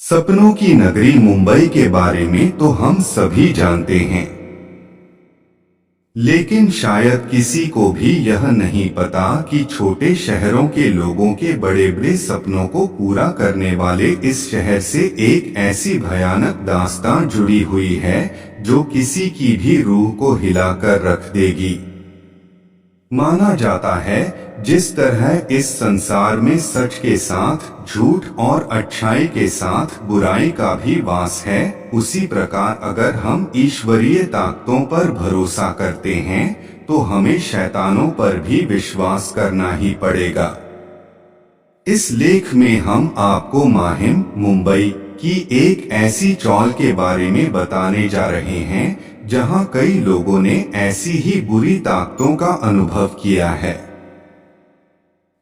सपनों की नगरी मुंबई के बारे में तो हम सभी जानते हैं, लेकिन शायद किसी को भी यह नहीं पता कि छोटे शहरों के लोगों के बड़े बड़े सपनों को पूरा करने वाले इस शहर से एक ऐसी भयानक दास्तान जुड़ी हुई है जो किसी की भी रूह को हिलाकर रख देगी। माना जाता है जिस तरह इस संसार में सच के साथ झूठ और अच्छाई के साथ बुराई का भी वास है, उसी प्रकार अगर हम ईश्वरीय ताकतों पर भरोसा करते हैं तो हमें शैतानों पर भी विश्वास करना ही पड़ेगा। इस लेख में हम आपको माहिम मुंबई की एक ऐसी चौल के बारे में बताने जा रहे हैं जहां कई लोगों ने ऐसी ही बुरी ताकतों का अनुभव किया है।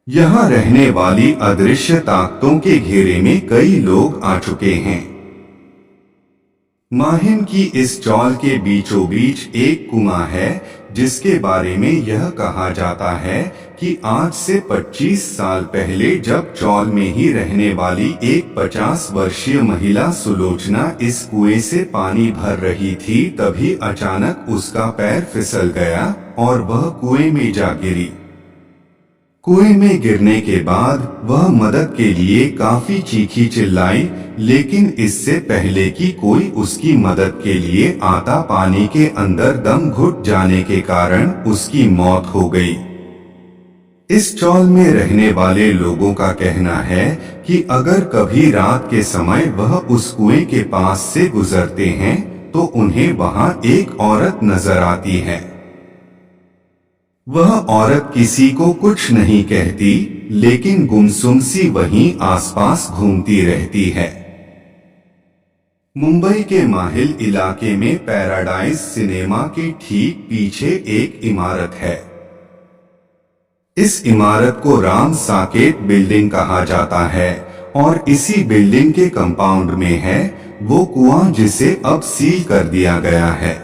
यहां रहने वाली अदृश्य ताकतों के घेरे में कई लोग आ चुके हैं। माहिम की इस चौल के बीचों बीच एक कुआं है जिसके बारे में यह कहा जाता है कि आज से 25 साल पहले जब चौल में ही रहने वाली एक 50 वर्षीय महिला सुलोचना इस कुएं से पानी भर रही थी, तभी अचानक उसका पैर फिसल गया और वह कुएं में जा गिरी। कुएं में गिरने के बाद वह मदद के लिए काफी चीखी चिल्लाई, लेकिन इससे पहले कि कोई उसकी मदद के लिए आता, पानी के अंदर दम घुट जाने के कारण उसकी मौत हो गई। इस चौल में रहने वाले लोगों का कहना है कि अगर कभी रात के समय वह उस कुएं के पास से गुजरते हैं तो उन्हें वहां एक औरत नजर आती है। वह औरत किसी को कुछ नहीं कहती, लेकिन गुमसुम सी वहीं आसपास घूमती रहती है। मुंबई के माहिल इलाके में पैराडाइज सिनेमा के ठीक पीछे एक इमारत है। इस इमारत को राम साकेत बिल्डिंग कहा जाता है और इसी बिल्डिंग के कंपाउंड में है वो कुआं जिसे अब सील कर दिया गया है,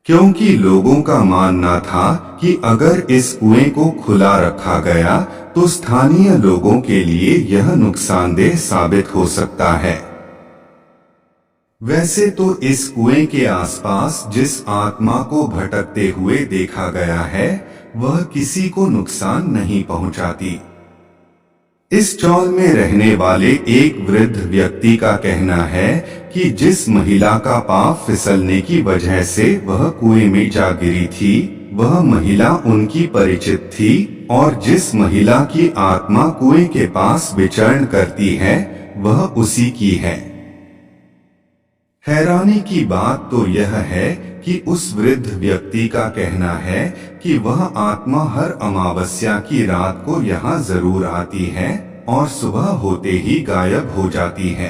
क्योंकि लोगों का मानना था कि अगर इस कुएं को खुला रखा गया तो स्थानीय लोगों के लिए यह नुकसानदेह साबित हो सकता है। वैसे तो इस कुएं के आसपास जिस आत्मा को भटकते हुए देखा गया है वह किसी को नुकसान नहीं पहुंचाती। इस चौल में रहने वाले एक वृद्ध व्यक्ति का कहना है कि जिस महिला का पांव फिसलने की वजह से वह कुएं में जा गिरी थी, वह महिला उनकी परिचित थी और जिस महिला की आत्मा कुएं के पास विचरण करती है वह उसी की है। हैरानी की बात तो यह है कि उस वृद्ध व्यक्ति का कहना है कि वह आत्मा हर अमावस्या की रात को यहाँ जरूर आती है और सुबह होते ही गायब हो जाती है।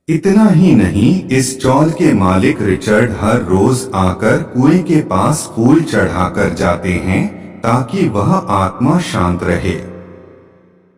इतना ही नहीं, इस चौल के मालिक रिचर्ड हर रोज आकर कुएं के पास फूल चढ़ाकर जाते हैं ताकि वह आत्मा शांत रहे।